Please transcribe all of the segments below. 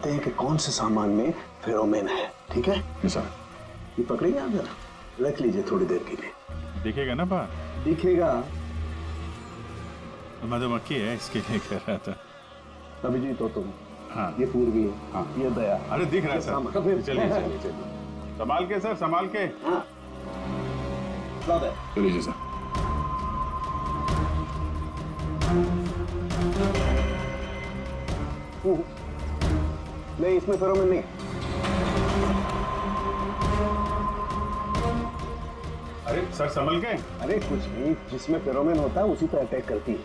देखते हैं कि कौन से सामान में फेरोमेन है। ठीक है सर। ये पकड़ेंगे आप जरा, रख लीजिए थोड़ी देर के लिए। दिखेगा ना बाहर? दिखेगा। मधुमक्खी है इसके लिए कह रहा था। अभिजीत हो तुम। हाँ ये पूर्वी है। हाँ ये दया। अरे दिख रहा है सर। सामान। चलिए चलिए चलिए, संभाल के सर, संभाल के। हाँ चलिए सर। नहीं इसमें फेरोमोन नहीं। अरे सर संभल के। अरे कुछ नहीं, जिसमें फेरोमोन होता है उसी पर अटैक करती है।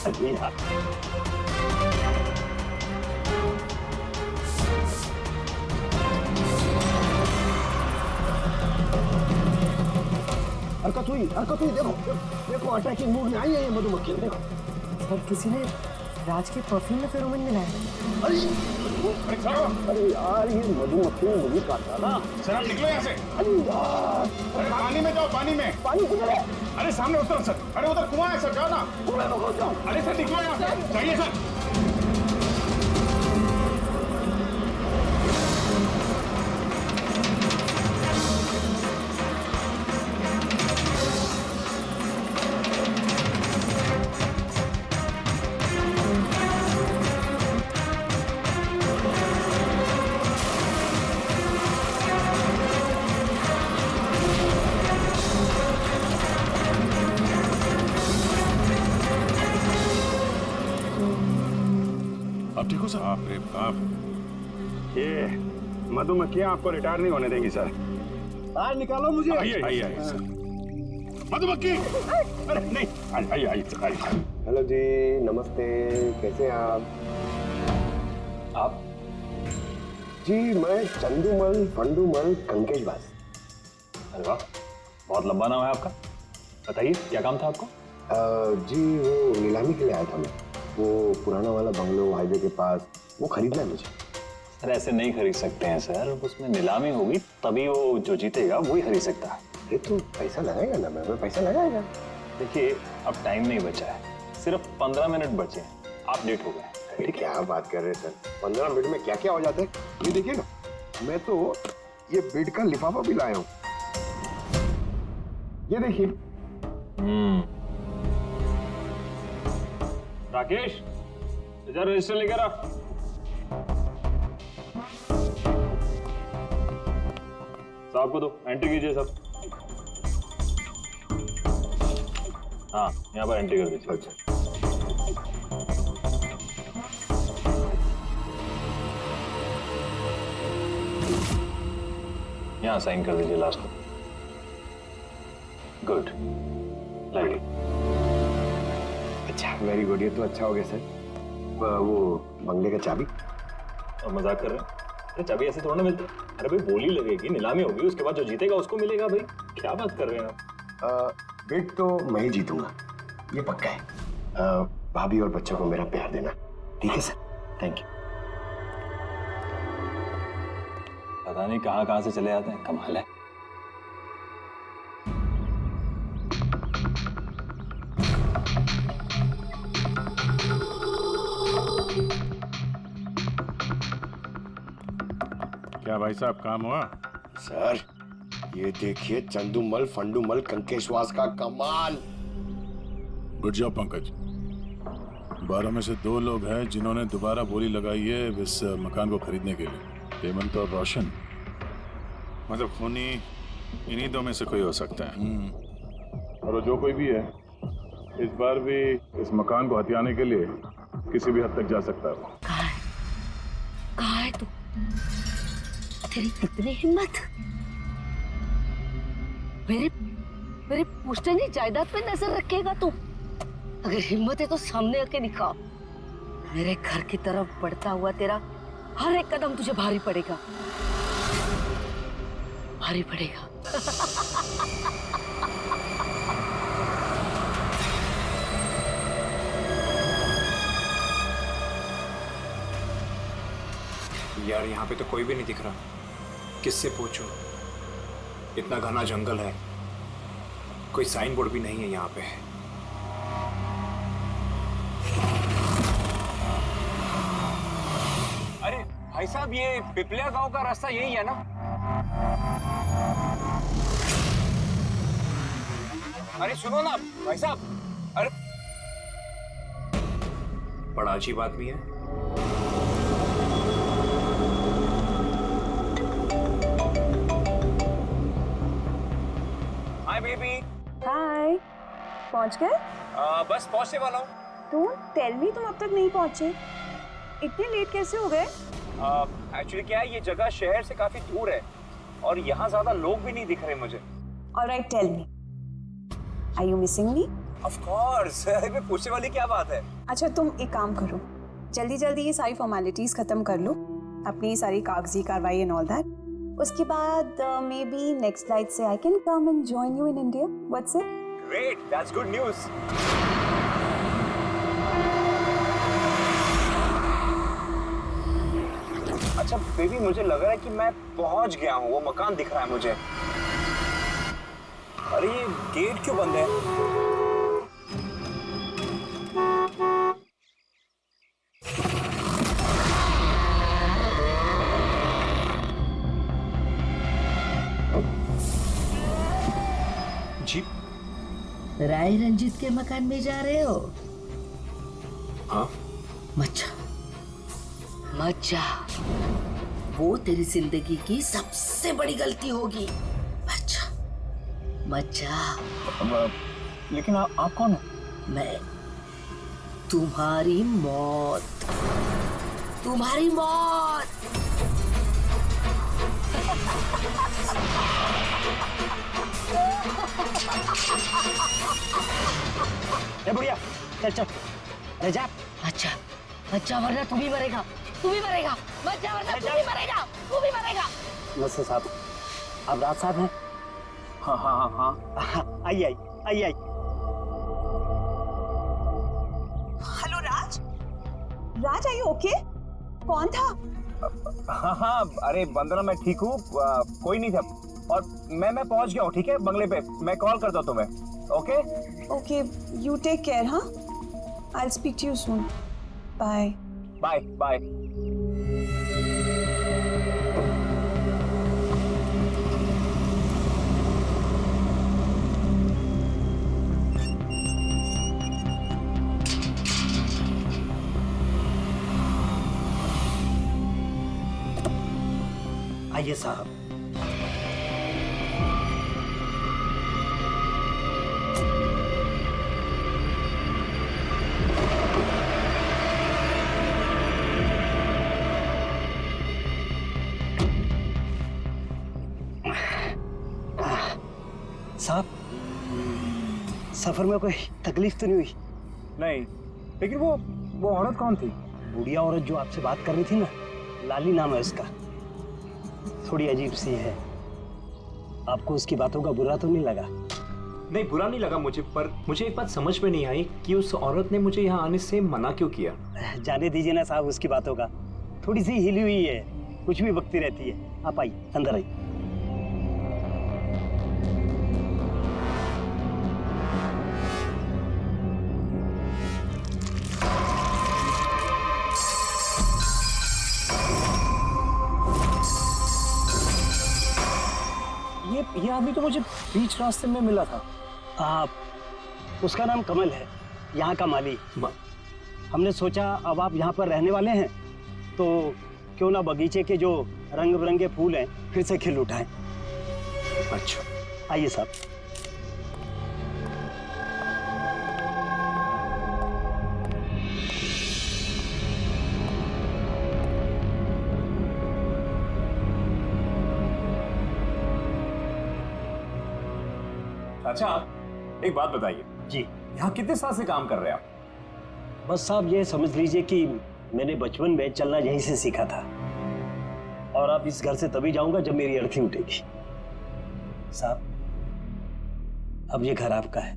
अरे यार हरकत हुई, देखो देखो अटैकिंग मूड में आई है ये मधुमक्खी, देखो। सर किसी ने राज के परफ्यूम में फेरोमोन मिलाया। अरे यार ये मधुमक्खी ने मुझे काटा ना। सर आप निकलो यहाँ से। अरे यार अरे पानी में जाओ, पानी में। पानी किधर है? अरे सामने उतर सर। अरे उधर कुआं है सर, जाओ ना। कुएं में घुस जाओ। अरे सर निकलो यहाँ से, जाइए सर। आप ठीक हो सर? बाप रे बाप, ये मधुमक्खियां आपको रिटायर नहीं होने देंगी सर। बाहर निकालो मुझे। आइए आइए आइए सर। मधुमक्खी, अरे नहीं, आइए आइए आइए। हेलो जी, नमस्ते, कैसे हैं आप? जी मैं चंदूमल फंडूमल कंकेशवास। अरे वाह, बहुत लंबा नाम है आपका। बताइए क्या काम था आपको? जी वो नीलामी के लिए आया था मैं। वो पुराना वाला बंगलो हाईवे के पास, वो खरीदना है मुझे। सर ऐसे नहीं खरीद सकते हैं सर, उसमें नीलामी होगी तभी वो जो जीतेगा वही खरीद सकता है। अरे तो पैसा लगाएगा ना, मैं पैसा लगाएगा। देखिए अब टाइम नहीं बचा है, सिर्फ 15 मिनट बचे हैं, आप लेट हो गए। अरे क्या बात कर रहे हैं सर, 15 मिनट में क्या क्या हो जाता है। ये देखिए ना, मैं तो ये बेड का लिफाफा भी लाया हूँ, ये देखिए। राकेश इधर रजिस्टर लेकर आ। साहब को दो, एंट्री कीजिए साहब। हाँ यहाँ पर एंट्री कर दीजिए। अच्छा यहाँ साइन कर दीजिए लास्ट में। Good, like. अच्छा वेरी गुड, ये तो अच्छा हो गया सर। वो बंगले का चाबी? और मजाक कर रहे हैं? अरे चाबी ऐसे थोड़ा ना मिलती। अरे भाई बोली लगेगी, नीलामी होगी, उसके बाद जो जीतेगा उसको मिलेगा। भाई क्या बात कर रहे हैं आप? बेट तो मैं ही जीतूंगा, ये पक्का है। भाभी और बच्चों को मेरा प्यार देना, ठीक है सर? Thank you. पता नहीं कहाँ कहाँ से चले आते हैं, कमाल है। क्या भाई साहब काम हुआ? सर ये देखिए चंदूमल फंडूमल कंकेशवास का कमाल। Good job Pankaj. 12 में से 2 लोग हैं जिन्होंने दोबारा बोली लगाई है इस मकान को खरीदने के लिए, हेमंत और रोशन। मतलब खूनी इन्हीं 2 में से कोई हो सकता है। और वो जो कोई भी है, इस बार भी इस मकान को हथियाने के लिए किसी भी हद तक जा सकता है। कहाँ है तू? तेरी कितनी हिम्मत! मेरे पुश्तैनी जायदाद पे नजर रखेगा तू? अगर हिम्मत है तो सामने आके दिखा। मेरे घर की तरफ बढ़ता हुआ तेरा हर एक कदम तुझे भारी पड़ेगा, भारी पड़ेगा। यार यहाँ पे तो कोई भी नहीं दिख रहा, किससे पूछूं? इतना घना जंगल है, कोई साइन बोर्ड भी नहीं है यहाँ पे। अरे भाई साहब, ये पिपलिया गांव का रास्ता यही है ना? अरे सुनो ना भाई साहब, अरे बड़ा अजीब आदमी है। Hi baby. हाय, पहुंच गए? बस पहुंचने वाला हूँ। डोंट टेल मी तुम अब तक नहीं पहुंचे। इतने लेट कैसे हो गए? एक्चुअली क्या है, ये जगह शहर से काफी दूर है और यहाँ ज्यादा लोग भी नहीं दिख रहे मुझे। Alright, tell me, are you missing me? Of course, मैं पूछने वाली क्या बात है। अच्छा तुम एक काम करो, जल्दी जल्दी ये सारी फॉर्मेलिटीज खत्म कर लो, अपनी सारी कागजी कार्रवाई एंड ऑल दैट। उसके बाद मे बी नेक्स्ट फ्लाइट से I can come and join you in India. What's it? Great, that's good news. अच्छा बेबी, मुझे लग रहा है कि मैं पहुंच गया हूँ, वो मकान दिख रहा है मुझे। अरे ये गेट क्यों बंद है? जी राय रंजीत के मकान में जा रहे हो? हाँ। मत जा, वो तेरी जिंदगी की सबसे बड़ी गलती होगी। मत जा। लेकिन आप कौन है? मैं तुम्हारी मौत। ए बुढ़िया, चल चल, अरे जा। अच्छा वरना तू भी मरेगा। मत जा वरना तू भी मरेगा। नमस्ते साहब, आप राज साहब हैं? हाँ। आइए। Hello Raj, Raj are you okay? कौन था? हाँ, अरे वंदना मैं ठीक हूँ, कोई नहीं था और मैं पहुंच गया हूँ। ठीक है, बंगले पे मैं कॉल करता हूँ तुम्हें। Okay okay, you take care. हाँ, I will speak to you soon. Bye bye. आइए साहब। साहब, सफर में कोई तकलीफ तो नहीं हुई? नहीं, लेकिन वो औरत कौन थी? बुढ़िया औरत जो आपसे बात कर रही थी ना, लाली नाम है उसका, थोड़ी अजीब सी है। आपको उसकी बातों का बुरा तो नहीं लगा? नहीं, बुरा नहीं लगा मुझे, पर मुझे एक बात समझ में नहीं आई कि उस औरत ने मुझे यहाँ आने से मना क्यों किया। जाने दीजिए ना साहब उसकी बातों का, थोड़ी सी हिली हुई है, कुछ भी बकती रहती है। आप आइए, अंदर आइए। ये आदमी तो मुझे बीच रास्ते में मिला था। उसका नाम कमल है, यहाँ का माली। हमने सोचा अब आप यहाँ पर रहने वाले हैं तो क्यों ना बगीचे के जो रंग बिरंगे फूल हैं फिर से खिल उठाएं। अच्छा, आइए साहब। अच्छा, एक बात बताइए जी। यहाँ कितने साल से काम कर रहे हैं आप? बस साहब ये समझ लीजिए कि मैंने बचपन में चलना यहीं से सीखा था और अब इस घर से तभी जाऊंगा जब मेरी अर्थी उठेगी। साहब, अब ये घर आपका है,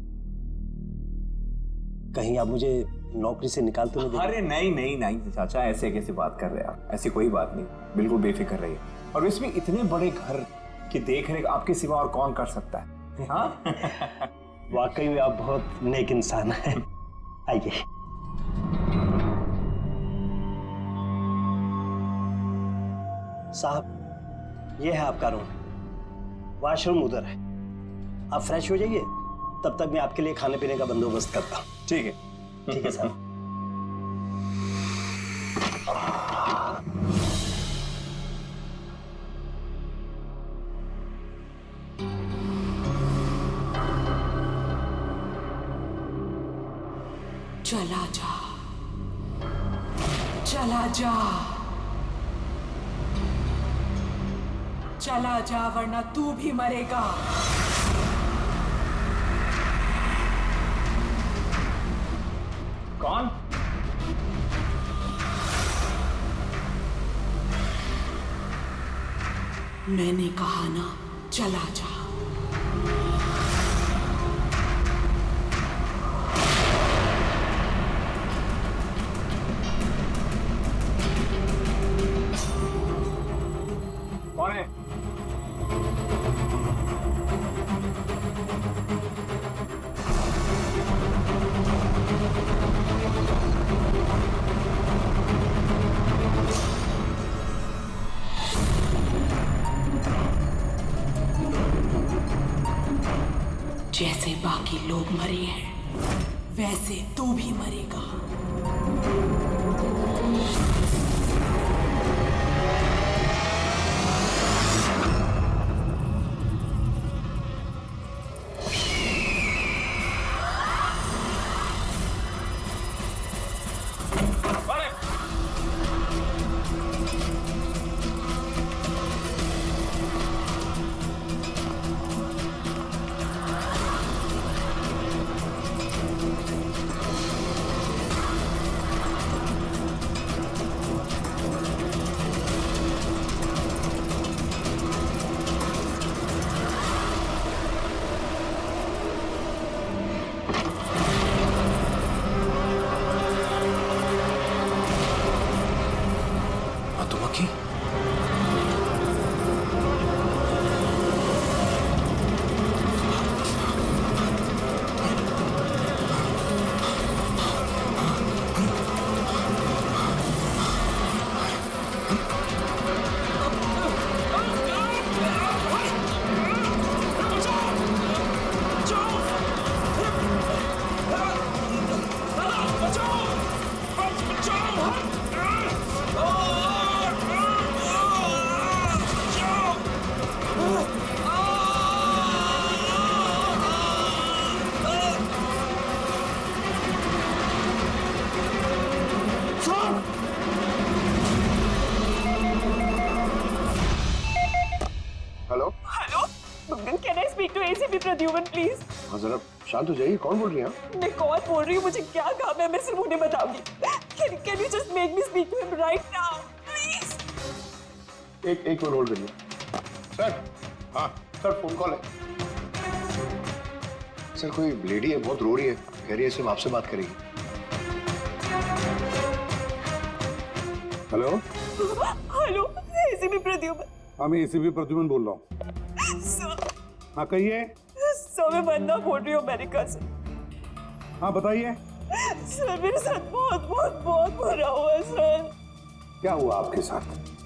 कहीं आप मुझे नौकरी से निकाल तो नहीं देंगे? अरे नहीं नहीं नहीं चाचा, ऐसे कैसे बात कर रहे हैं आप? ऐसी कोई बात नहीं, बिल्कुल बेफिक्र रहिए। और इसमें इतने बड़े घर की देख रेख आपके सिवा और कौन कर सकता है? हाँ? वाकई में आप बहुत नेक इंसान हैं। आइए। साहब, ये है आपका रूम, वॉशरूम उधर है। आप फ्रेश हो जाइए, तब तक मैं आपके लिए खाने पीने का बंदोबस्त करता हूँ। ठीक है। ठीक है साहब। चला जा, चला जा, चला जा, वरना तू भी मरेगा। कौन? मैंने कहा ना, चला जा। कौन है? जैसे बाकी लोग मरे हैं, वैसे तू भी मरेगा। प्रद्युमन प्लीज। हाँ जरा शांत हो जाइए, कौन बोल रही है? मैं कौन बोल रही हूँ, मुझे क्या काम है, मैं सिर्फ उन्हें बताऊंगी। Can you just make me speak to him right now, please? एक मिनट होल्ड करिए। सर, हाँ सर, फोन कॉल है। सर कोई लेडी है, बहुत रो रही है, कह रही है सिर्फ आपसे बात करेगी। Hello hello, ACP Pradyuman. हाँ मैं एसीपी प्रद्युमन बोल रहा हूँ। सर, हाँ कहिए। सर मैं वंदना बोल रही हूँ अमेरिका से। हाँ बताइए। सर मेरे साथ बहुत बहुत बहुत बुरा हुआ है सर। क्या हुआ आपके साथ?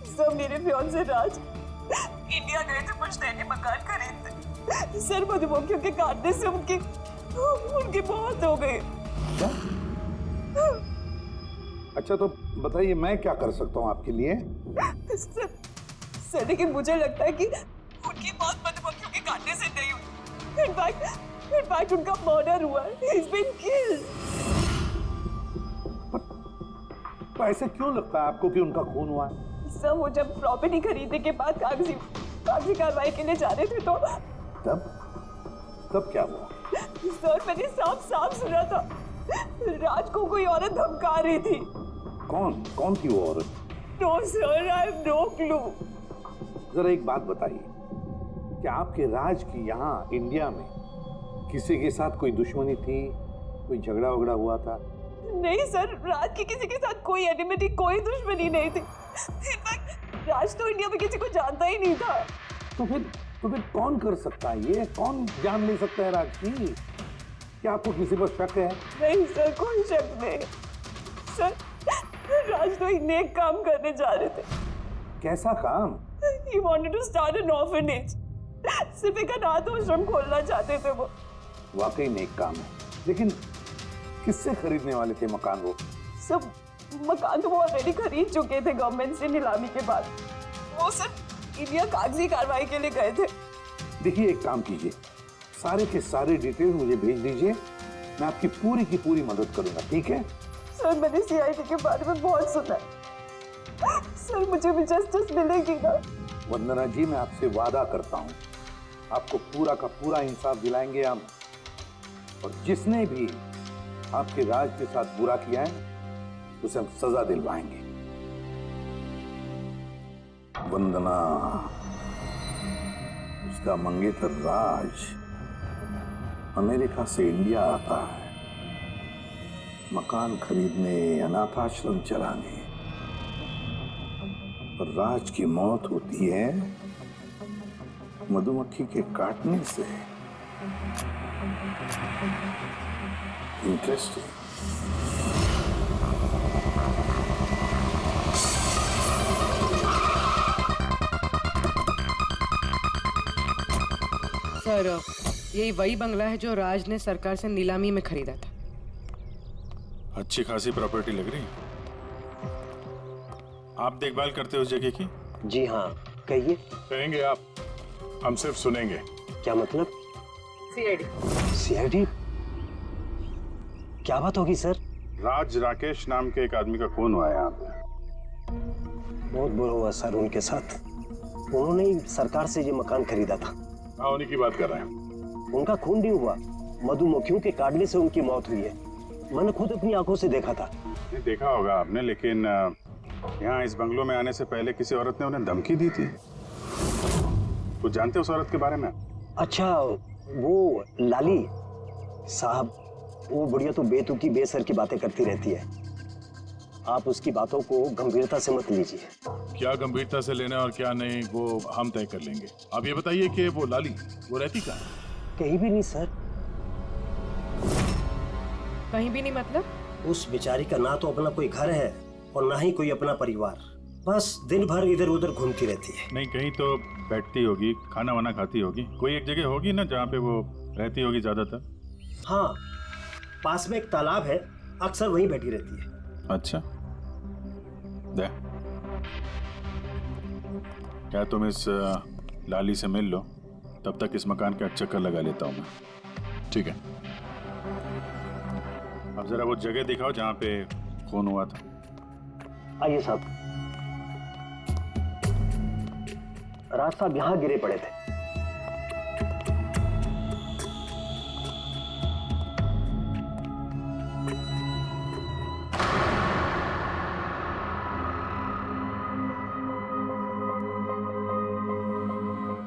सर मेरे फियांसे राज इंडिया गए थे पुश्तैनी मकान खरीदने। सर मधुमक्खियों के काटने से उनकी मौत हो गई। क्या? अच्छा तो बताइए मैं क्या कर सकता हूँ आपके लिए? सर लेकिन मुझे लगता है कि उनकी मौत मधुमक्खियों के काटने से नहीं हुई। इनफैक्ट उनका मर्डर हुआ है। He's been killed। तो ऐसे क्यों लगता है आपको कि उनका खून हुआ है? सर वो जब प्रॉपर्टी खरीदने के बाद कागजी कार्रवाई के लिए जा रहे थे तो तब क्या हुआ? सर मैंने साफ सुना था राज को कोई औरत धमका रही थी। कौन थी वो औरत? No sir, I have no clue. जरा एक बात बताइए, क्या आपके राज की यहाँ इंडिया में किसी के साथ कोई दुश्मनी थी, कोई झगड़ा वगड़ा हुआ था? नहीं सर, राज की किसी के साथ कोई एनिमिटी, कोई दुश्मनी नहीं थी। इनफैक्ट राज तो इंडिया में किसी को जानता ही नहीं था। तो फिर कौन कर सकता है ये? कौन जान ले सकता है राज की? क्या आपको किसी पर शक है? नहीं सर, कोई शक नहीं सर। राज तो एक नेक काम करने जा रहे थे। कैसा काम? He wanted to start an orphanage. सिर्फ एक अनाथ आश्रम खोलना चाहते थे वो। वाकई नेक काम है, लेकिन किससे खरीदने वाले थे मकान वो? सब मकान तो वो ऑलरेडी खरीद चुके थे गवर्नमेंट से नीलामी के बाद। वो सिर्फ इंडिया कागजी कार्रवाई के लिए गए थे। देखिए, एक काम कीजिए, सारे के सारे डिटेल मुझे भेज दीजिए, मैं आपकी पूरी की पूरी मदद करूंगा, ठीक है? सर, मैंने सीआईडी के बारे में बहुत सुना है। सर, मुझे भी जस्टिस मिलेगी ना? वंदना जी, मैं आपसे वादा करता हूँ, आपको पूरा का पूरा इंसाफ दिलाएंगे हम, और जिसने भी आपके राज के साथ बुरा किया है उसे हम सजा दिलवाएंगे। वंदना, उसका मंगेतर राज अमेरिका से इंडिया आता है मकान खरीदने, अनाथ आश्रम चलाने, और राज की मौत होती है मधुमक्खी के काटने से। इंटरेस्टिंग। सर, यही वही बंगला है जो राज ने सरकार से नीलामी में खरीदा था। अच्छी खासी प्रॉपर्टी लग रही। आप देखभाल करते हो उस जगह की? जी हाँ, कहिए। कहेंगे आप, हम सिर्फ सुनेंगे। क्या मतलब? सीआईडी। सीआईडी? क्या बात होगी सर? राज राकेश नाम के एक आदमी का खून हुआ है यहाँ पे। बहुत बुरा हुआ सर उनके साथ। उन्होंने ही सरकार से ये मकान खरीदा था। हाँ, उन्हीं की बात कर रहे हैं। उनका खून नहीं हुआ, मधुमक्खियों के काटने से उनकी मौत हुई है। मैंने खुद अपनी आंखों से देखा था। देखा होगा आपने, लेकिन यहाँ इस बंगलों में आने से पहले किसी औरत ने उन्हें धमकी दी थी। कुछ जानते हो उस औरत के बारे में? अच्छा, वो लाली साहब, वो बुढ़िया तो बेतुकी बेसर की बातें करती रहती है। आप उसकी बातों को गंभीरता से मत लीजिए। क्या गंभीरता से लेना और क्या नहीं वो हम तय कर लेंगे। आप ये बताइए कि वो लाली वो रहती कहाँ है? कहीं भी नहीं सर। कहीं भी नहीं मतलब? उस बेचारी का ना तो अपना कोई घर है और ना ही कोई अपना परिवार। बस दिन भर इधर उधर घूमती रहती है। नहीं, कहीं तो बैठती होगी, खाना वाना खाती होगी, कोई एक जगह होगी ना जहाँ पे वो रहती होगी ज्यादातर। हाँ, पास में एक तालाब है, अक्सर वहीं बैठी रहती है। अच्छा, दे क्या तुम इस लाली से मिल लो, तब तक इस मकान का चक्कर लगा लेता हूँ मैं। ठीक है, अब जरा वो जगह दिखाओ जहाँ पे खून हुआ था। आइए साहब। राज साहब यहाँ गिरे पड़े थे।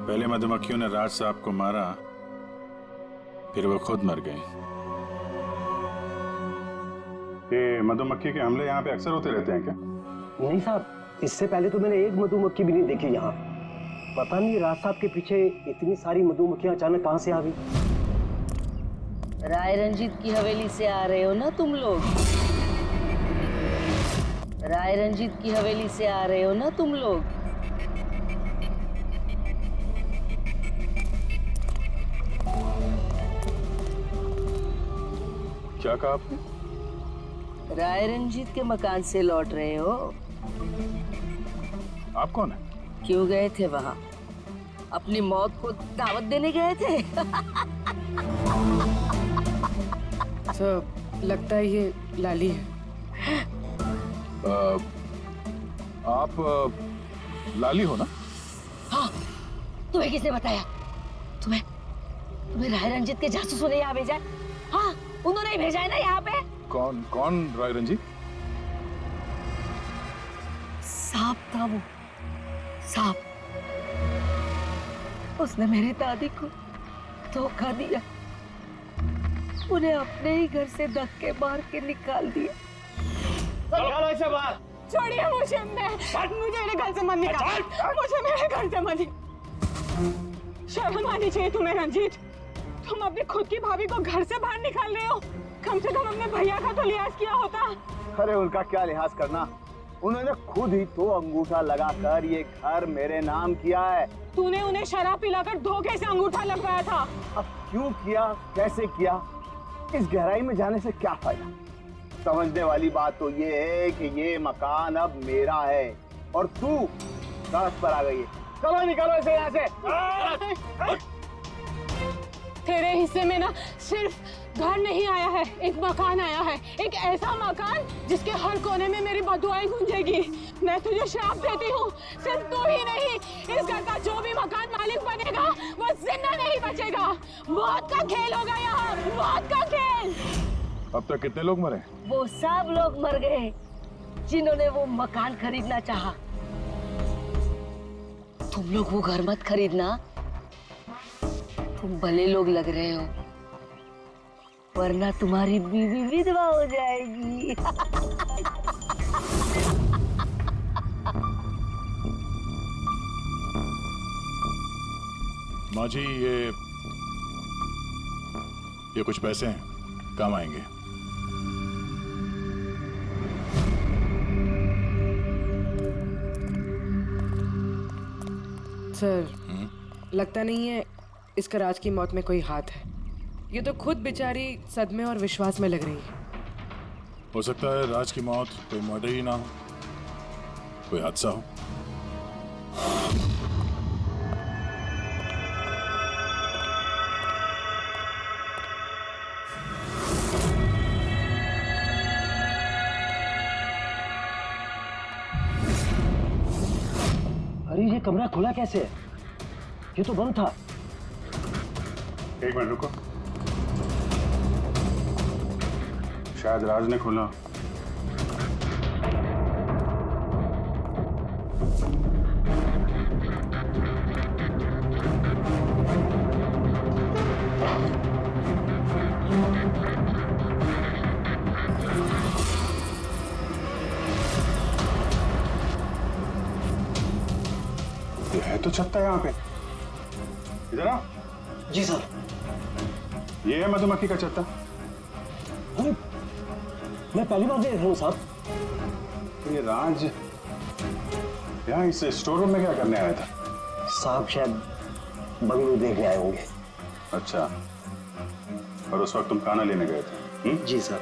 पहले मधुमक्खियों ने राज साहब को मारा, फिर वो खुद मर गए। ये मधुमक्खी के हमले यहाँ पे अक्सर होते रहते हैं क्या? नहीं साहब, इससे पहले तो मैंने एक मधुमक्खी भी नहीं देखी यहाँ। पता नहीं राज साहब के पीछे इतनी सारी मधुमक्खियां अचानक कहाँ से आ गई। राय रंजीत की हवेली से आ रहे हो ना तुम लोग? राय रंजीत की हवेली से आ रहे हो ना तुम लोग? क्या कहा आपने? राय रंजीत के मकान से लौट रहे हो? आप कौन है? क्यों गए थे वहां? अपनी मौत को दावत देने गए थे? सर, लगता है ये लाली है। आप लाली हो ना? हाँ, तुम्हें किसने बताया? तुम्हें राय रंजीत के जासूसों ने यहाँ भेजा है? हाँ, उन्होंने ही भेजा है ना यहाँ पे। कौन राय रंजीत? सांप था वो, सांप। उसने मेरी दादी को धोखा दिया। उन्हें अपने ही घर से धक्के मार के निकाल दिया। निकालो इसे बाहर। छोड़िए मुझे, मुझे मेरे घर से मत निकाल, मुझे मेरे घर से मत निकाल। शर्म आनी चाहिए तुम्हें रंजीत, तुम अपनी खुद की भाभी को घर से बाहर निकाल रहे हो। कम से कम अपने भैया का तो लिहाज किया होता। अरे उनका क्या लिहाज करना, उन्होंने खुद ही तो अंगूठा लगाकर ये घर मेरे नाम किया है। तूने उन्हें शराब पिलाकर धोखे से अंगूठा लगवाया था। अब क्यों किया, कैसे किया, इस गहराई में जाने से क्या फायदा। समझने वाली बात तो ये है कि ये मकान अब मेरा है और तू सड़क पर आ गई है। चलो निकलो इसे यहाँ से। तेरे हिस्से में ना सिर्फ घर नहीं आया है, एक मकान आया है, एक ऐसा मकान जिसके हर कोने में मेरी बदुआएं गूंजेगी। मैं तुझे श्राप देती हूँ, सिर्फ तू ही नहीं, इस घर का जो भी मकान मालिक बनेगा वो जिंदा नहीं बचेगा। मौत का खेल होगा यहाँ, मौत का खेल। अब तक कितने लोग मरे? वो सब लोग मर गए जिन्होंने वो मकान खरीदना चाहा। तुम लोग वो घर मत खरीदना, तुम भले लोग लग रहे हो, वरना तुम्हारी बीवी विधवा हो जाएगी। माँ जी, ये कुछ पैसे हैं, काम आएंगे। सर, लगता नहीं है इसका राज की मौत में कोई हाथ है। ये तो खुद बेचारी सदमे और विश्वास में लग रही है। हो सकता है राज की मौत कोई मर्डर ही ना हो, कोई हादसा हो। अरे ये कमरा खुला कैसे है? ये तो बंद था। एक मिनट रुको, शायद राज ने खोला। ये है तो छत्ता यहाँ पे। इधर आ। जी सर। ये है मधुमक्खी का छत्ता। अरे मैं पहली बार देख रहा हूँ साहब। तो ये राज यहाँ इस स्टोर रूम में क्या करने आया था? साहब शायद बंगलू देखने आए होंगे। अच्छा, और उस वक्त तुम खाना लेने गए थे? जी सर।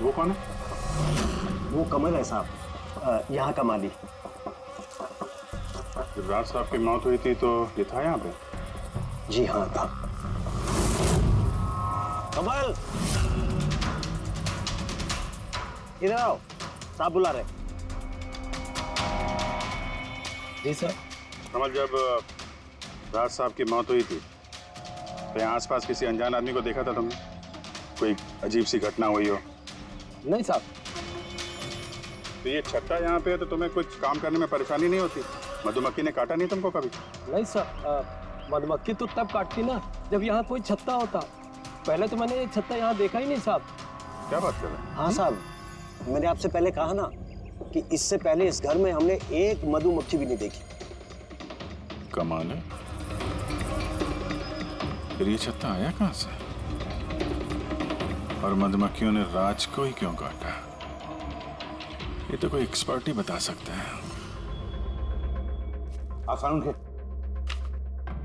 वो कौन है? वो कमल है साहब, यहाँ का माली। जब राज साहब की मौत हुई थी तो ये था यहाँ पे? जी हाँ था। कमल इधर आओ, साहब बुला रहे। जी सर। कमल, जब राज साहब की मौत हुई थी तो यहाँ आसपास किसी अनजान आदमी को देखा था तुमने? कोई अजीब सी घटना हुई हो? नहीं साहब। तो ये छत्ता यहाँ पे है तो तुम्हें कुछ काम करने में परेशानी नहीं होती? मधुमक्खी ने काटा नहीं तुमको कभी? नहीं सर, मधुमक्खी तो तब काटती ना जब यहाँ कोई छत्ता होता। पहले तो मैंने छत्ता यहाँ देखा ही नहीं साहब। क्या बात कर रहे हैं? हाँ साहब, मैंने आपसे पहले कहा ना कि इससे पहले इस घर में हमने एक मधुमक्खी भी नहीं देखी। कमाल है, फिर ये छत्ता आया कहाँ से? और मधुमक्खियों ने राज को ही क्यों काटा? ये तो कोई एक्सपर्ट ही बता सकता है। आसान के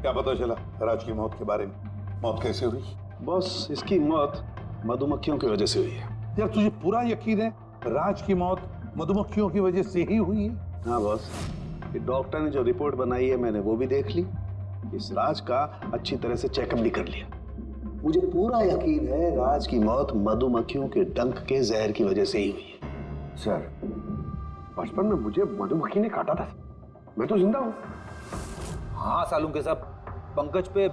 क्या पता चला राज की मौत के बारे में? मौत कैसे हुई? बस इसकी मौत मधुमक्खियों की वजह से हुई है। यार तुझे पूरा यकीन है राज की मौत मधुमक्खियों की वजह से ही हुई है? हाँ बॉस, ये डॉक्टर ने जो रिपोर्ट बनाई है मैंने वो भी देख ली, इस राज का अच्छी तरह से चेकअप भी कर लिया। मुझे पूरा यकीन है राज की मौत मधुमक्खियों के डंक के जहर की वजह से ही हुई है। सर, बचपन में मुझे मधुमक्खी ने काटा था, मैं तो जिंदा हूँ। हाँ सालूम के साहब, पंकज पे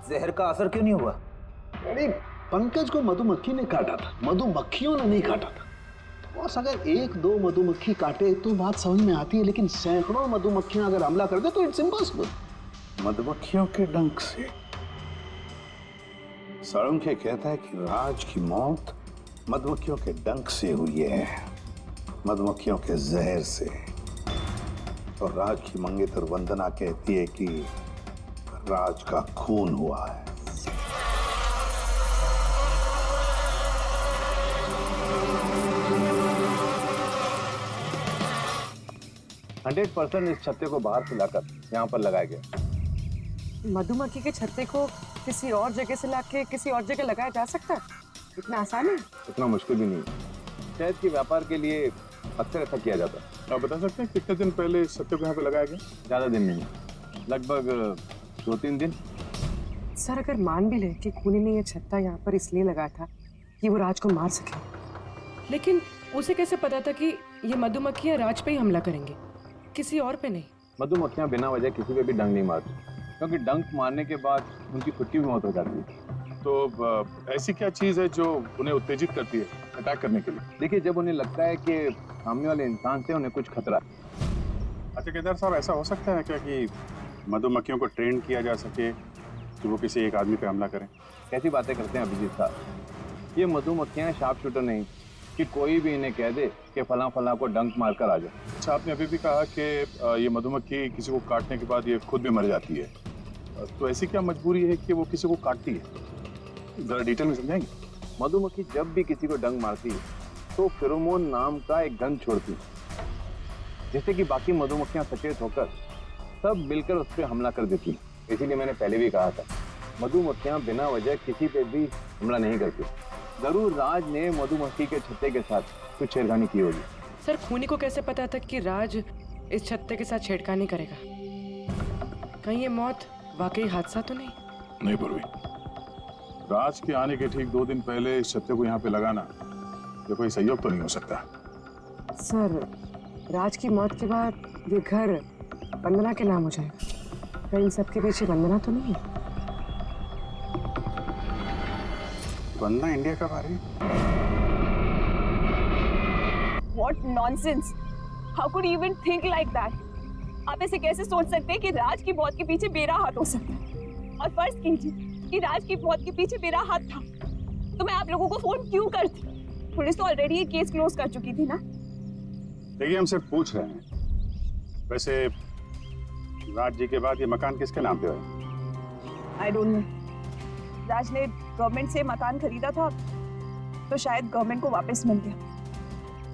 जहर का असर क्यों नहीं हुआ? अरे पंकज को मधुमक्खी ने काटा था, मधुमक्खियों ने नहीं काटा था। बॉस, अगर एक दो मधुमक्खी काटे तो बात समझ में आती है, लेकिन सैकड़ों मधुमक्खियां अगर हमला कर दे तो इट्स इम्पॉसिबल। मधुमक्खियों के डंक से। साळुंखे कहता है कि राज की मौत मधुमक्खियों के डंक से हुई है, मधुमक्खियों के जहर से। और राज की मंगेतर वंदना कहती है कि राज का खून हुआ है। 100% इस छत्ते को बाहर से लाकर यहाँ पर लगाया गया। मधुमक्खी के छत्ते को किसी और जगह से लाके किसी और जगह लगाया जा सकता है? इतना आसान है? इतना मुश्किल भी नहीं है। शहद के व्यापार के लिए अक्सर ऐसा किया जाता है। आप बता सकते हैं कितने दिन पहले इस छत्ते को यहाँ पे लगाया गया? ज्यादा दिन नहीं, लगभग 2-3 दिन। सर, अगर मान भी ले कि खूनी ने ये छत्ता यहाँ पर इसलिए लगाया था कि वो राज को मार सके, लेकिन उसे कैसे पता था कि ये मधुमक्खियाँ राज पे ही हमला करेंगे, किसी और पे नहीं? मधुमक्खियां बिना वजह किसी पे भी डंक नहीं मारती, क्योंकि डंक मारने के बाद उनकी खुद की भी मौत हो जाती है। तो ऐसी क्या चीज है जो उन्हें उत्तेजित करती है अटैक करने के लिए? देखिए, जब उन्हें लगता है कि सामने वाले इंसान से उन्हें कुछ खतरा है। अच्छा केदार साहब, ऐसा हो सकता है क्या कि मधुमक्खियों को ट्रेन किया जा सके कि वो किसी एक आदमी पे हमला करें? कैसी बातें करते हैं अभिजीत साहब, ये मधुमक्खियां शार्प शूटर नहीं कि कोई भी इन्हें कह दे कि फला फला को डंक मारकर आ जाए। अच्छा, आपने अभी भी कहा कि ये मधुमक्खी किसी को काटने के बाद ये खुद भी मर जाती है, तो ऐसी क्या मजबूरी है कि वो किसी को काटती है? जरा डिटेल में समझाएंगे? मधुमक्खी जब भी किसी को डंक मारती है तो फेरोमोन नाम का एक गंध छोड़ती है, जिससे कि बाकी मधुमक्खियां सचेत होकर सब मिलकर उस पर हमला कर देती है। इसीलिए मैंने पहले भी कहा था, मधुमक्खियां बिना वजह किसी पे भी हमला नहीं करती। जरूर राज ने मधुमक्खी के छत्ते के साथ कुछ छेड़खानी की होगी। सर, खूनी को कैसे पता था कि राज इस छत्ते के साथ छेड़खानी करेगा? कहीं ये मौत वाकई हादसा तो नहीं? नहीं पूर्वी, राज के आने के ठीक 2 दिन पहले इस छत्ते को यहाँ पे लगाना ये कोई संयोग तो नहीं हो सकता। सर, राज की मौत के बाद ये घर वंदना के नाम हो जाएगा, कहीं सबके पीछे वंदना तो नहीं है? वंदना इंडिया कब आ रही? What nonsense! How could you even think like that? आप ऐसे कैसे सोच सकते हैं कि राज की मौत के पीछे मेरा हाथ हो सकता है? और फर्ज कीजिए कि राज की मौत के पीछे मेरा हाथ था, तो मैं आप लोगों को फोन क्यों करती? पुलिस तो ऑलरेडी ये केस क्लोज कर चुकी थी ना। देखिए, हम सिर्फ पूछ रहे हैं। वैसे राज जी के बाद ये मकान किसके नाम पे है? I don't know. राज ने गवर्नमेंट से मकान खरीदा था, तो शायद गवर्नमेंट को वापस मिल गया।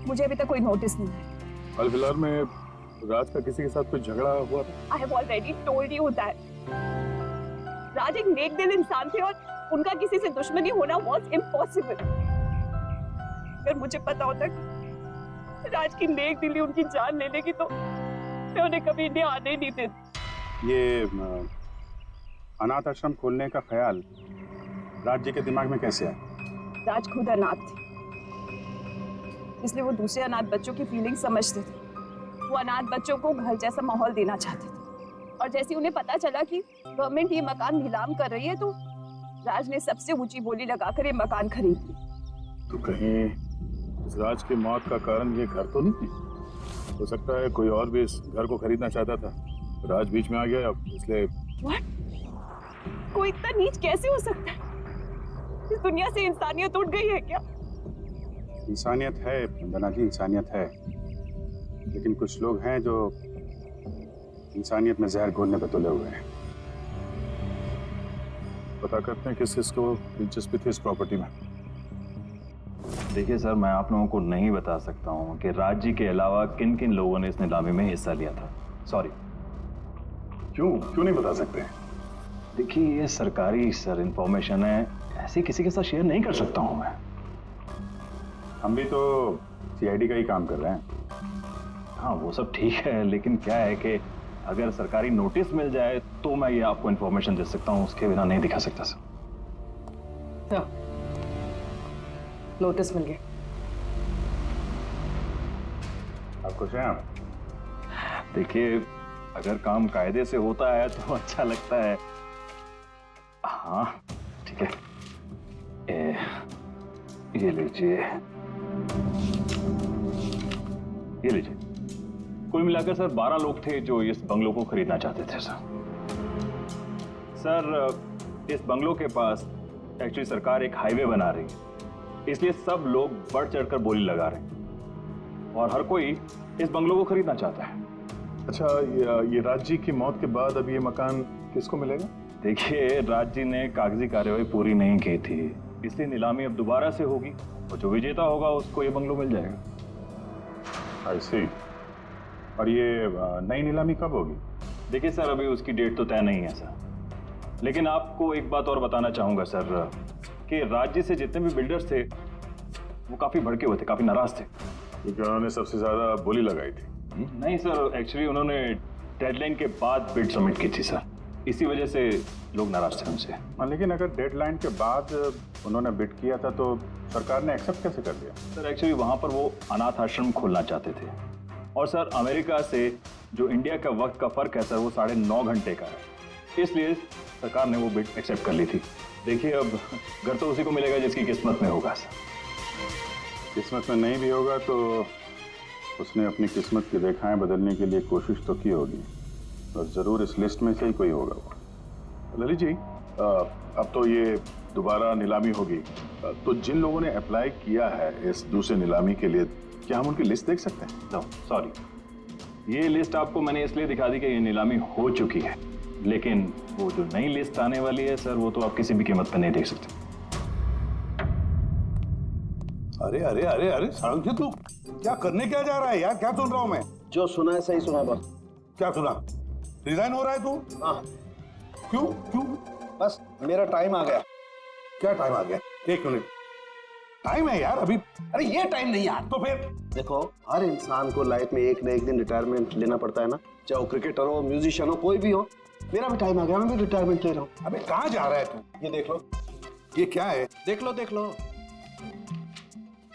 मुझे अभी तक कोई नोटिस नहीं है। हाल फिलहाल में राज का किसी के साथ कुछ झगड़ा हुआ था? I have already told you that Raj एक नेक दिल इंसान थे और उनका किसी से दुश्मनी होना वाज इम्पॉसिबल। अगर मुझे पता होता कि राज की नेक दिली उनकी जान ले लेगी तो मैं उन्हें कभी इंडिया आने ही नहीं देती। ये अनाथ आश्रम खोलने का ख्याल राज जी के दिमाग में कैसे आया? राज खुद अनाथ थे, इसलिए वो दूसरे अनाथ बच्चों की फीलिंग समझते थे। वो अनाथ बच्चों को घर जैसा माहौल देना चाहते थे, और जैसे उन्हें पता चला कि गवर्नमेंट ये मकान नीलाम कर रही है, तो राज ने सबसे ऊंची बोली लगाकर ये मकान खरीद लिया। तो कहीं इस राज की मौत का कारण ये घर तो नहीं? हो सकता है कोई और भी इस घर को खरीदना चाहता था, राज बीच में आ गया इसलिए। What? कोई इतना नीच कैसे हो सकता है? इस दुनिया से इंसानियत उठ गई है क्या? इंसानियत है वंदना जी, इंसानियत है, लेकिन कुछ लोग हैं जो इंसानियत में जहर घोलने पे तुले हुए हैं। पता करते हैं किस किस को दिलचस्पी थी इस प्रॉपर्टी में। देखिए सर, मैं आप लोगों को नहीं बता सकता हूँ कि राज जी के अलावा किन किन लोगों ने इस नीलामी में हिस्सा लिया था। सॉरी। क्यों नहीं बता सकते? देखिए, ये सरकारी सर इंफॉर्मेशन है, ऐसे किसी के साथ शेयर नहीं कर सकता हूँ मैं। हम भी तो सीआईडी का ही काम कर रहे हैं। हाँ, वो सब ठीक है, लेकिन क्या है कि अगर सरकारी नोटिस मिल जाए तो मैं ये आपको इन्फॉर्मेशन दे सकता हूँ, उसके बिना नहीं दिखा सकता सर। नोटिस मिल गया। आप खुश हैं? आप देखिए, अगर काम कायदे से होता है तो अच्छा लगता है। हाँ ठीक है, ये लीजिए। ये लीजिए। कुल मिलाकर सर 12 लोग थे जो इस बंगलों को खरीदना चाहते थे सर। सर इस बंगलों के पास एक्चुअली सरकार एक हाईवे बना रही है, इसलिए सब लोग बढ़ चढ़कर बोली लगा रहे हैं और हर कोई इस बंगलों को खरीदना चाहता है। अच्छा, ये राज जी की मौत के बाद अब ये मकान किसको मिलेगा? देखिए, राज जी ने कागजी कार्यवाही पूरी नहीं की थी, इसलिए नीलामी अब दोबारा से होगी और जो विजेता होगा उसको ये बंगलो मिल जाएगा। आई सी। और ये नई नीलामी कब होगी? देखिए सर, अभी उसकी डेट तो तय नहीं है सर, लेकिन आपको एक बात और बताना चाहूंगा सर कि राज्य से जितने भी बिल्डर्स थे वो काफी भड़के हुए थे, काफी नाराज थे क्योंकि उन्होंने सबसे ज्यादा बोली लगाई थी। नहीं सर, एक्चुअली उन्होंने डेडलाइन के बाद बिड सबमिट की थी सर, इसी वजह से लोग नाराज थे उनसे। लेकिन अगर डेडलाइन के बाद उन्होंने बिड किया था तो सरकार ने एक्सेप्ट कैसे कर लिया? सर एक्चुअली वहां पर वो अनाथ आश्रम खोलना चाहते थे और सर अमेरिका से जो इंडिया का वक्त का फर्क है सर वो 9.5 घंटे का है, इसलिए सरकार ने वो बिड एक्सेप्ट कर ली थी। देखिए, अब घर तो उसी को मिलेगा जिसकी किस्मत में होगा सर। किस्मत में नहीं भी होगा तो उसने अपनी किस्मत की रेखाएं बदलने के लिए कोशिश तो की होगी और जरूर इस लिस्ट में से ही कोई होगा वो। ललित जी, अब तो ये दोबारा नीलामी होगी, तो जिन लोगों ने अप्लाई किया है इस दूसरे नीलामी के लिए, क्या हम उनकी लिस्ट देख सकते हैं? नो सॉरी, ये लिस्ट आपको मैंने इसलिए दिखा दी कि ये नीलामी हो चुकी है, लेकिन वो जो नई लिस्ट आने वाली है सर वो तो आप किसी भी कीमत पर नहीं देख सकते। अरे अरे अरे अरे सारंग, तू क्या करने क्या जा रहा है यार? क्या सुन रहा हूँ मैं? जो सुना है सही सुना बस। क्या सुना? रिजाइन हो रहा है तू? हाँ। क्यों क्यों? बस मेरा टाइम आ गया। क्या टाइम आ गया? 1 मिनट टाइम है यार अभी। अरे ये टाइम नहीं यार। तो फिर देखो, हर इंसान को लाइफ में एक न एक दिन रिटायरमेंट लेना पड़ता है ना, चाहे वो क्रिकेटर हो, म्यूजिशियन हो, कोई भी हो। मेरा भी टाइम आ गया, मैं भी रिटायरमेंट ले रहा हूँ। अबे कहाँ जा रहा है तू? ये देख लो। ये क्या है? देख लो देख लो।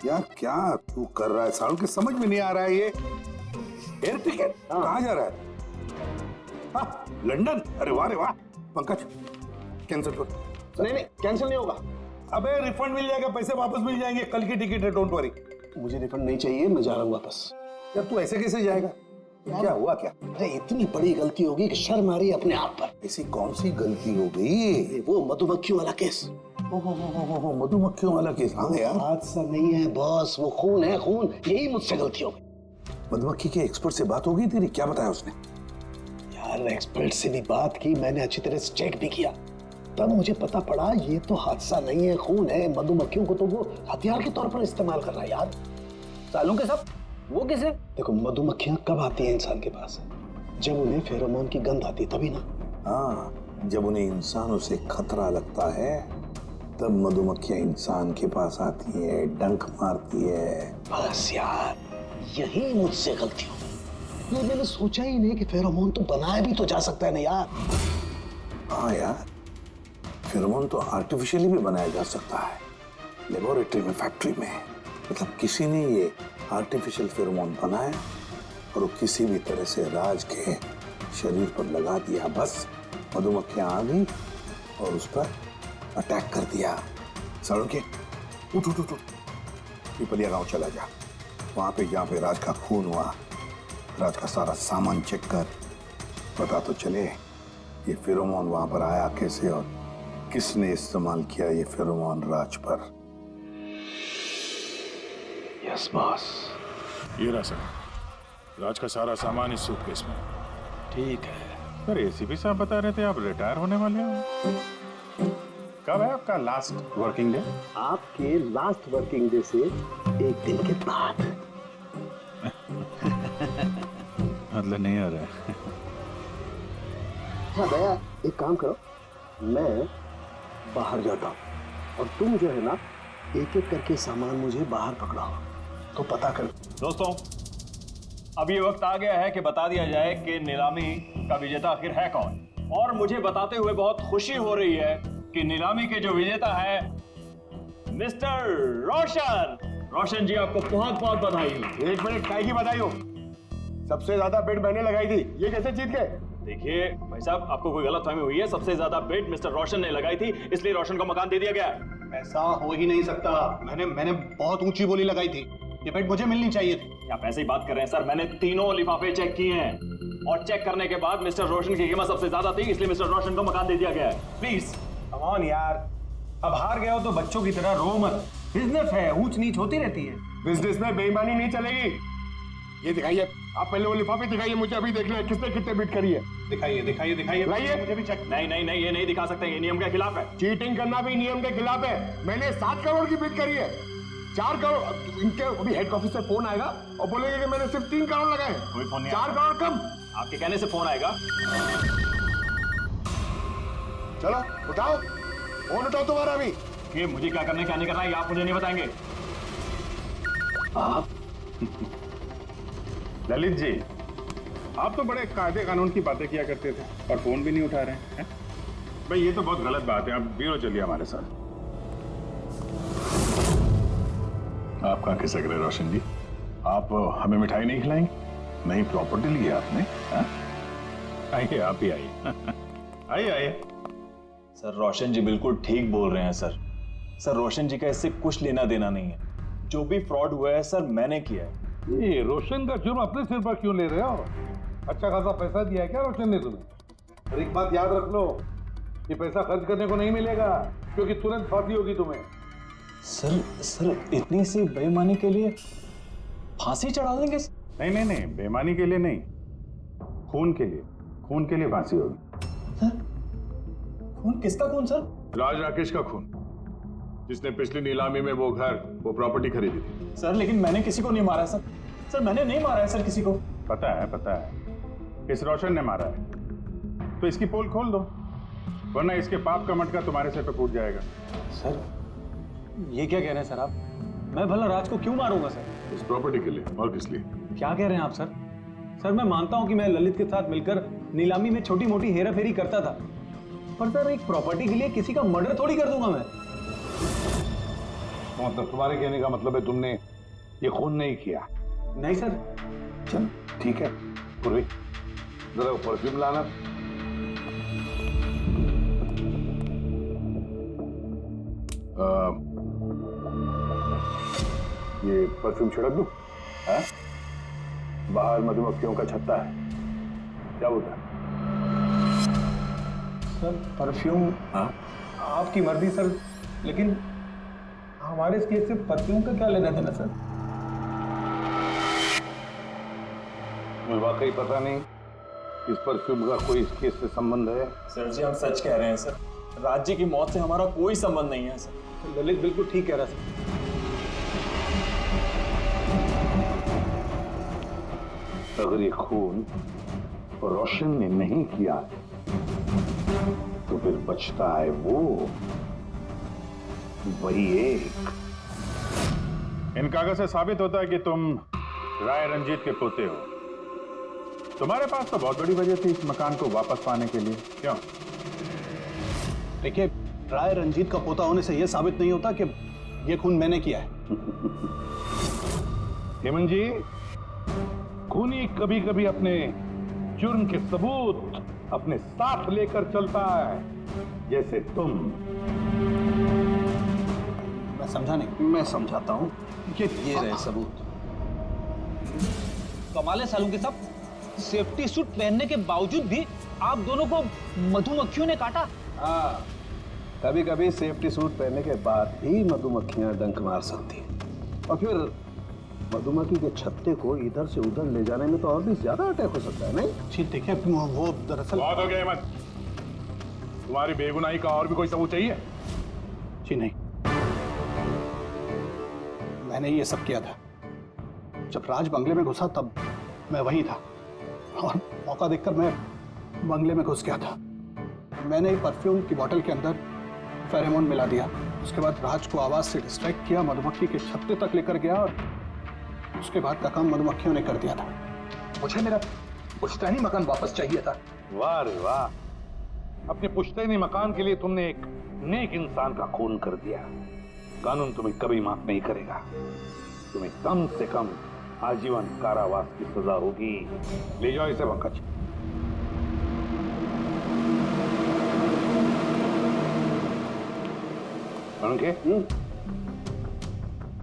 यार क्या तू कर रहा है सारुण? के समझ में नहीं आ रहा है। ये एयर टिकट कहाँ जा रहा है? हाँ, लंदन। अरे वाह रे वाह। पंकज कैंसिल कर। नहीं नहीं, कैंसिल नहीं होगा। अबे रिफंड मिल जाएगा, पैसे वापस मिल जाएंगे, कल की टिकट है, डोंट वरी। मुझे रिफंड नहीं चाहिए, मैं जा रहा हूँ वापस। यार तू ऐसे कैसे जाएगा? क्या हुआ क्या? अरे इतनी बड़ी गलती होगी कि शर्म आ रही है अपने आप पर। ऐसी कौन सी गलती हो गई? वो मधुमक्खियों वाला केस। मधुमक्खियों वाला केस? हाँ यार, हादसा नहीं है बॉस, वो खून है खून। यही मुझसे गलती हो गई। मधुमक्खी के एक्सपर्ट से बात हो गई तेरी? क्या बताया उसने? यार एक्सपर्ट से भी बात की, मैंने अच्छी तरह से चेक भी किया, तब मुझे पता पड़ा ये तो हादसा नहीं है, खून है। मधुमक्खियों को तो वो हथियार के तौर पर इस्तेमाल कर रहा है यार। सालों के सब वो किसे? देखो, मधुमक्खियां कब आती हैं इंसान के पास? जब उन्हें फेरोमोन की गंध आती, तभी ना। हाँ, जब उन्हें इंसानों से खतरा लगता है तब मधुमक्खियां इंसान के पास आती है, डंक मारती है। बस यार, यही मुझसे गलती हो गई। मैंने सोचा ही नहीं कि फेरोमोन तो बनाया भी तो जा सकता है ना यार। हाँ यार, फेरोमोन तो आर्टिफिशियली भी बनाया जा सकता है, लेबोरेटरी में, फैक्ट्री में। मतलब किसी ने ये आर्टिफिशियल फेरोमोन बनाया और वो किसी भी तरह से राज के शरीर पर लगा दिया। बस मधुमक्खियां आ गई और उस पर अटैक कर दिया। सड़क के उठ उठ उठ उठ, पिपलिया गांव चला जा। वहां पे जहाँ पे राज का खून हुआ, राज का सारा सामान चेक कर, पता तो चले ये फेरोमोन वहां पर आया कैसे और किसने इस्तेमाल किया ये फेरोमोन राज पर। Yes boss. ये रहा सर, राज का सारा सामान इस सूटकेस में। ठीक है। सर एसीपी साहब बता रहे थे आप रिटायर होने वाले हो। कब है आपका लास्ट वर्किंग डे? आपके लास्ट वर्किंग डे से 1 दिन के बाद। मतलब नहीं आ रहा है। हाँ दया, एक काम करो, मैं बाहर जाता हूँ और तुम जो है ना, एक एक करके सामान मुझे बाहर पकड़ाओ, तो पता कर। दोस्तों, अब ये वक्त आ गया है कि बता दिया जाए कि नीलामी का विजेता आखिर है कौन। और मुझे बताते हुए बहुत खुशी हो रही है कि नीलामी के जो विजेता है मिस्टर रोशन। रोशन जी, आपको बहुत बहुत बधाई। 1 मिनट, काय की बधाई हो? सबसे ज्यादा बिड मैंने लगाई थी, ये कैसे जीत गए? देखिए भाई साहब, आपको कोई गलतफहमी हुई है। सबसे ज्यादा बिड मिस्टर रोशन ने लगाई थी, इसलिए रोशन को मकान दे दिया गया। ऐसा हो ही नहीं सकता। मैंने बहुत ऊंची बोली लगाई थी। ये बेड मुझे मिलनी चाहिए थी। आप ऐसे ही बात कर रहे हैं सर, मैंने तीनों लिफाफे चेक किए हैं और चेक करने के बाद मिस्टर रोशन की कीमत सबसे ज्यादा थी, इसलिए मिस्टर रोशन को मकान दे दिया गया है। प्लीज कम ऑन यार, अब हार गए हो तो बच्चों की तरह रो मत। बिजनेस है, ऊंच नीच होती रहती है। बिजनेस में बेईमानी नहीं चलेगी। ये दिखाइए, आप पहले वो लिफाफे दिखाइए, मुझे अभी देखना है किसने कितने बिट करी है। दिखाइए दिखाइए दिखाइए, लाइए। मुझे भी चेक। नहीं नहीं नहीं, ये नहीं दिखा सकते, ये नियम के खिलाफ है। चीटिंग करना भी नियम के खिलाफ है। मैंने 7 करोड़ की बिट करी है, 4 करोड़। इनके अभी हेड ऑफिस से फोन आएगा और बोलेंगे कि मैंने सिर्फ 3 करोड़ लगाए। कोई फोन नहीं 4 करोड़ कम। आपके कहने से फोन आएगा। चलो उठाओ, फोन उठाओ तुम्हारा अभी। ये मुझे क्या करना है क्या नहीं करना है, ये आप मुझे नहीं बताएंगे। आप ललित जी, आप तो बड़े कायदे कानून की बातें किया करते थे और फोन भी नहीं उठा रहे हैं। भाई ये तो बहुत गलत बात है, आप ब्यूरो चलिए हमारे साथ। आप कहाँ खिसक रहे रोशन जी? आप हमें मिठाई नहीं खिलाएंगे? नई प्रॉपर्टी ली है आपने? आइए, आप ही आइए। आइए आइए। सर रोशन जी बिल्कुल ठीक बोल रहे हैं सर। सर रोशन जी का इससे कुछ लेना देना नहीं है। जो भी फ्रॉड हुआ है सर मैंने किया है। ये रोशन का जुर्म अपने सिर पर क्यों ले रहे हो? अच्छा खासा पैसा दिया है क्या रोशन ने तुम्हें? और एक बात याद रख लो, ये पैसा खर्च करने को नहीं मिलेगा, क्योंकि तुरंत फांसी होगी तुम्हें। सर इतनी सी बेईमानी के लिए फांसी चढ़ा देंगे? नहीं नहीं नहीं, बेईमानी के लिए नहीं, खून के लिए फांसी होगी। सर खून? किसका खून सर? राज राकेश का खून, जिसने पिछली नीलामी में वो प्रॉपर्टी खरीदी थी। सर लेकिन मैंने किसी को नहीं मारा सर। सर मैंने नहीं मारा है सर किसी को। पता है, इस रोशन ने मारा है। तो इसकी पोल खोल दो, वरना इसके पाप का मटका तुम्हारे सिर पे फूट जाएगा। सर ये क्या कह रहे हैं सर आप? मैं भला राज को क्यों मारूंगा सर? इस प्रॉपर्टी के लिए, और किस लिए? क्या कह रहे हैं आप सर? सर मैं मानता हूं कि मैं ललित के साथ मिलकर नीलामी में छोटी मोटी हेरा फेरी करता था, पर सर एक प्रॉपर्टी के लिए किसी का मर्डर थोड़ी कर दूंगा मैं। मतलब तुम्हारे कहने का मतलब है तुमने ये खून नहीं किया? नहीं सर। चल ठीक है, पूर्वी जरा परफ्यूम लाना। ये परफ्यूम छिड़क दूं? हाँ? बाहर मधुमक्खियों का छत्ता है, क्या बोलता है? Sir perfume? हाँ? आपकी मर्जी सर, लेकिन हमारे इस केस से परफ्यूम का क्या लेना देना सर? मुझे वाकई पता नहीं इस परफ्यूम का कोई इस केस से संबंध है। सर जी हम सच कह रहे हैं सर, राज्य की मौत से हमारा कोई संबंध नहीं है सर। ललित बिल्कुल ठीक कह रहा सर। अगर ये खून रोशन ने नहीं किया तो फिर बचता है वही एक। इन कागज से साबित होता है कि तुम राय रंजीत के पोते हो। तुम्हारे पास तो बहुत बड़ी वजह थी इस मकान को वापस पाने के लिए, क्यों? देखिए, राय रंजीत का पोता होने से यह साबित नहीं होता कि यह खून मैंने किया है। हेमंत जी, खूनी कभी कभी अपने जुर्म के सबूत अपने साथ लेकर चलता है, जैसे तुम। मैं समझा नहीं। मैं समझाता हूं। ये रहे सबूत। कमाल है सालू के साहब, सेफ्टी सूट पहनने के बावजूद भी आप दोनों को मधुमक्खियों ने काटा। हाँ, कभी कभी सेफ्टी सूट पहनने के बाद भी मधुमक्खियां डंक मार सकती हैं, और फिर मधुमक्खी के छत्ते को इधर से उधर ले जाने में तो और भी ज्यादा अटैक हो सकता है, नहीं? जी देखिए, वो दरअसल बहुत हो गया हिम्मत। तुम्हारी बेगुनाही का और भी कोई सबूत चाहिए? जी नहीं, मैंने ये सब किया था। जब राज बंगले में घुसा तब मैं वहीं था, और मौका देखकर मैं बंगले में घुस गया था। मैंने परफ्यूम की बोतल के अंदर फेरोमोन मिला दिया। उसके बाद राज को आवाज से डिस्ट्रैक्ट किया, मधुमक्खी के छत्ते तक लेकर गया, और उसके बाद का काम मधुमक्खियों ने कर दिया था। मुझे मेरा पुश्तैनी मकान वापस चाहिए था। वाह रे वाह, अपने पुश्तैनी मकान के लिए तुमने एक नेक इंसान का खून कर दिया। कानून तुम्हें कभी माफ नहीं करेगा। तुम्हें कम से कम आजीवन कारावास की सजा होगी। ले जाओ इसे पंकज।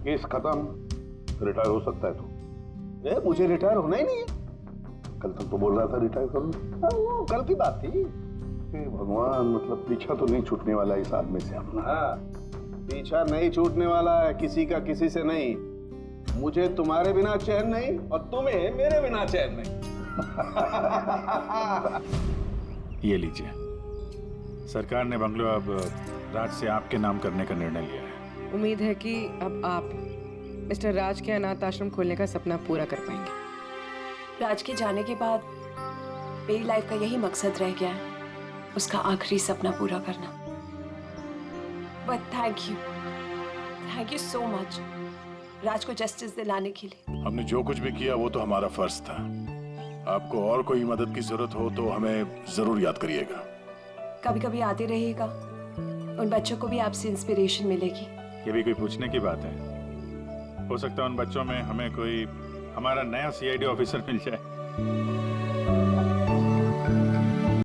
केस खत्म, रिटायर हो सकता है तू। मुझे रिटायर होना ही नहीं है। कल तक तो बोल रहा था रिटायर करूंगा। वो कल की बात थी। भगवान, मतलब पीछा तो नहीं छूटने वाला इस आदमी से अपना। हाँ, पीछा नहीं छूटने वाला है किसी का किसी से नहीं। मुझे तुम्हारे बिना चैन नहीं और तुम्हें मेरे बिना चैन नहीं। ये लीजिए, सरकार ने बंगलो अब राज से आपके नाम करने का निर्णय लिया है। उम्मीद है कि अब आप मिस्टर राज के अनाथ आश्रम खोलने का सपना पूरा कर पाएंगे। राज के जाने के बाद मेरी लाइफ का यही मकसद रह गया है, उसका आखिरी सपना पूरा करना। But thank you so much Raj को जस्टिस दिलाने के लिए। हमने जो कुछ भी किया वो तो हमारा फर्ज था। आपको और कोई मदद की जरूरत हो तो हमें जरूर याद करिएगा। कभी कभी आते रहिएगा, उन बच्चों को भी आपसे इंस्पिरेशन मिलेगी। ये भी कोई पूछने की बात है? हो सकता है उन बच्चों में हमें कोई हमारा नया सीआईडी ऑफिसर मिल जाए।